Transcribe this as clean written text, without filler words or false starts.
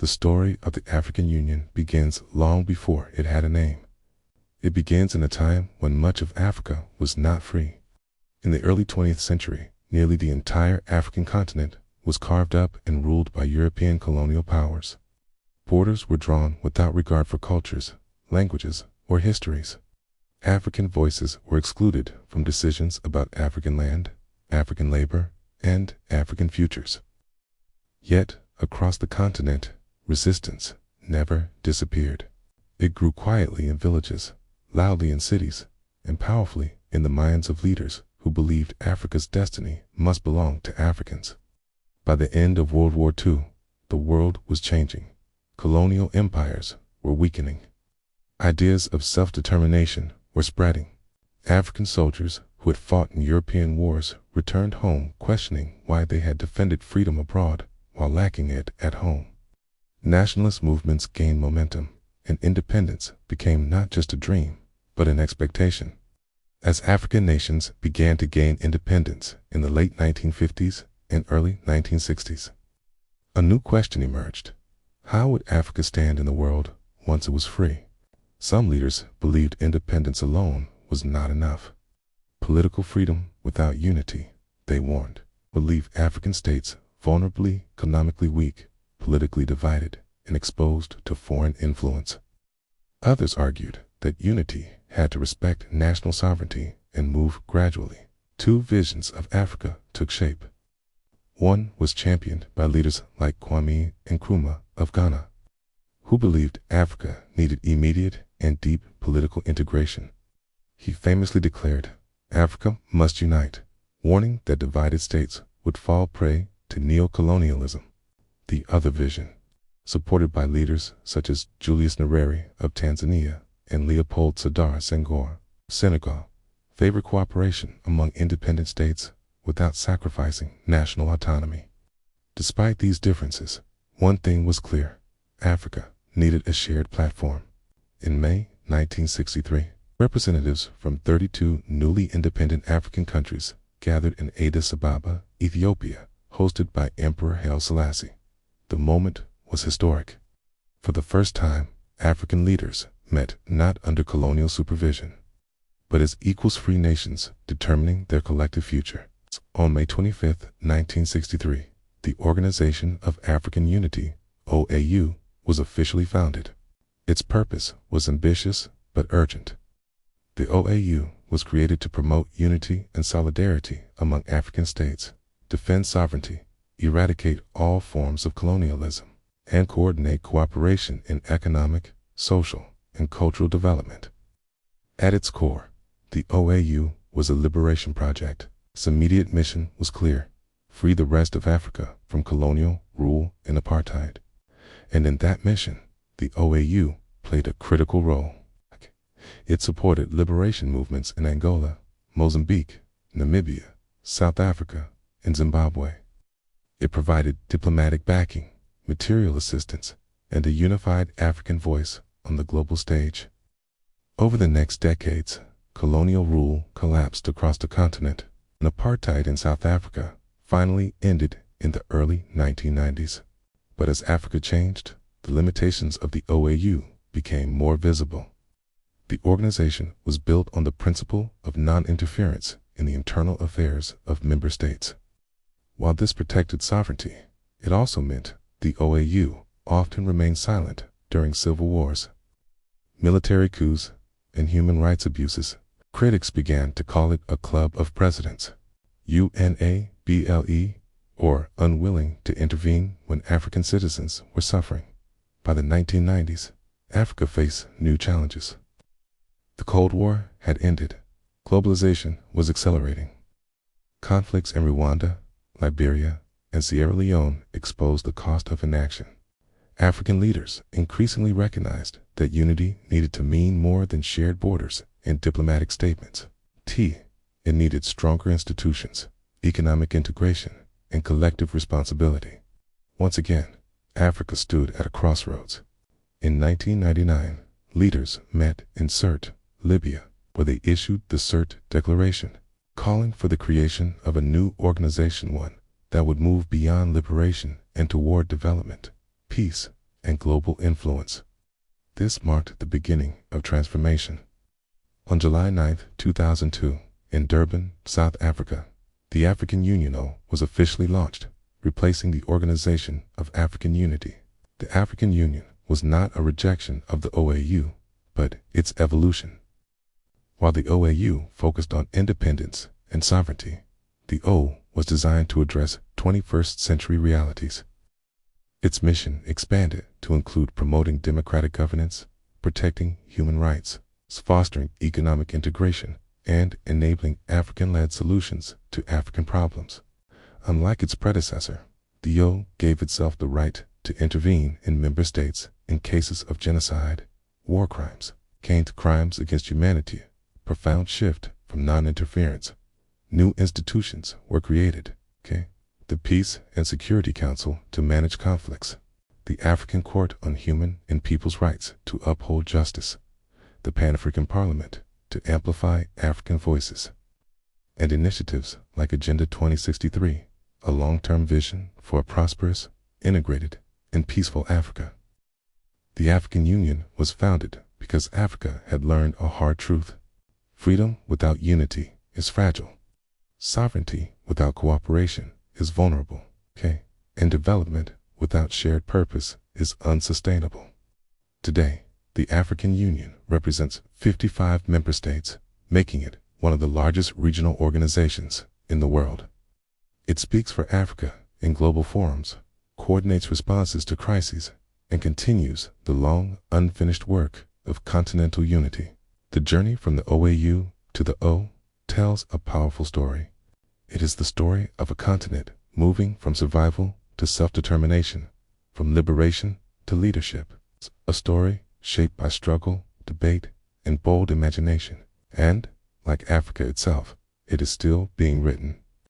The story of the African Union begins long before it had a name. It begins in a time when much of Africa was not free. In the early 20th century, nearly the entire African continent was carved up and ruled by European colonial powers. Borders were drawn without regard for cultures, languages, or histories. African voices were excluded from decisions about African land, African labor, and African futures. Yet, across the continent, resistance never disappeared. It grew quietly in villages, loudly in cities, and powerfully in the minds of leaders who believed Africa's destiny must belong to Africans. By the end of World War II, the world was changing. Colonial empires were weakening. Ideas of self-determination were spreading. African soldiers who had fought in European wars returned home questioning why they had defended freedom abroad while lacking it at home. Nationalist movements gained momentum, and independence became not just a dream, but an expectation. As African nations began to gain independence in the late 1950s and early 1960s, a new question emerged. How would Africa stand in the world once it was free? Some leaders believed independence alone was not enough. Political freedom without unity, they warned, would leave African states vulnerably, economically weak, politically divided, and exposed to foreign influence. Others argued that unity had to respect national sovereignty and move gradually. Two visions of Africa took shape. One was championed by leaders like Kwame Nkrumah of Ghana, who believed Africa needed immediate and deep political integration. He famously declared, "Africa must unite," warning that divided states would fall prey to neo-colonialism. The other vision, supported by leaders such as Julius Nyerere of Tanzania and Leopold Sedar Senghor of Senegal, favored cooperation among independent states without sacrificing national autonomy. Despite these differences, one thing was clear: Africa needed a shared platform. In May 1963, representatives from 32 newly independent African countries gathered in Addis Ababa, Ethiopia, hosted by Emperor Haile Selassie. The moment was historic. For the first time, African leaders met not under colonial supervision, but as equals free nations determining their collective future. On May 25, 1963, the Organization of African Unity, OAU, was officially founded. Its purpose was ambitious but urgent. The OAU was created to promote unity and solidarity among African states, defend sovereignty, eradicate all forms of colonialism, and coordinate cooperation in economic, social, and cultural development. At its core, the OAU was a liberation project. Its immediate mission was clear: free the rest of Africa from colonial rule and apartheid. And in that mission, the OAU played a critical role. It supported liberation movements in Angola, Mozambique, Namibia, South Africa, and Zimbabwe. It provided diplomatic backing, material assistance, and a unified African voice on the global stage. Over the next decades, colonial rule collapsed across the continent, and apartheid in South Africa finally ended in the early 1990s. But as Africa changed, the limitations of the OAU became more visible. The organization was built on the principle of non-interference in the internal affairs of member states. While this protected sovereignty, it also meant the OAU often remained silent during civil wars, military coups, and human rights abuses. Critics began to call it a club of presidents, UNABLE, or unwilling to intervene when African citizens were suffering. By the 1990s, Africa faced new challenges. The Cold War had ended. Globalization was accelerating. Conflicts in Rwanda, Liberia, and Sierra Leone exposed the cost of inaction. African leaders increasingly recognized that unity needed to mean more than shared borders and diplomatic statements. It needed stronger institutions, economic integration, and collective responsibility. Once again, Africa stood at a crossroads. In 1999, leaders met in Sirte, Libya, where they issued the Sirte Declaration, calling for the creation of a new organization, one that would move beyond liberation and toward development, peace, and global influence. This marked the beginning of transformation. On July 9, 2002, in Durban, South Africa, the African Union was officially launched, replacing the Organization of African Unity. The African Union was not a rejection of the OAU, but its evolution. While the OAU focused on independence and sovereignty, the O was designed to address 21st century realities. Its mission expanded to include promoting democratic governance, protecting human rights, fostering economic integration, and enabling African-led solutions to African problems. Unlike its predecessor, the O gave itself the right to intervene in member states in cases of genocide, war crimes, crimes against humanity. Profound shift from non-interference. New institutions were created. The Peace and Security Council to manage conflicts. The African Court on Human and People's Rights to uphold justice. The Pan-African Parliament to amplify African voices. And initiatives like Agenda 2063, a long-term vision for a prosperous, integrated, and peaceful Africa. The African Union was founded because Africa had learned a hard truth. Freedom without unity is fragile. Sovereignty without cooperation is vulnerable. And development without shared purpose is unsustainable. Today, the African Union represents 55 member states, making it one of the largest regional organizations in the world. It speaks for Africa in global forums, coordinates responses to crises, and continues the long, unfinished work of continental unity. The journey from the OAU to the O tells a powerful story. It is the story of a continent moving from survival to self-determination, from liberation to leadership. A story shaped by struggle, debate, and bold imagination. And, like Africa itself, it is still being written.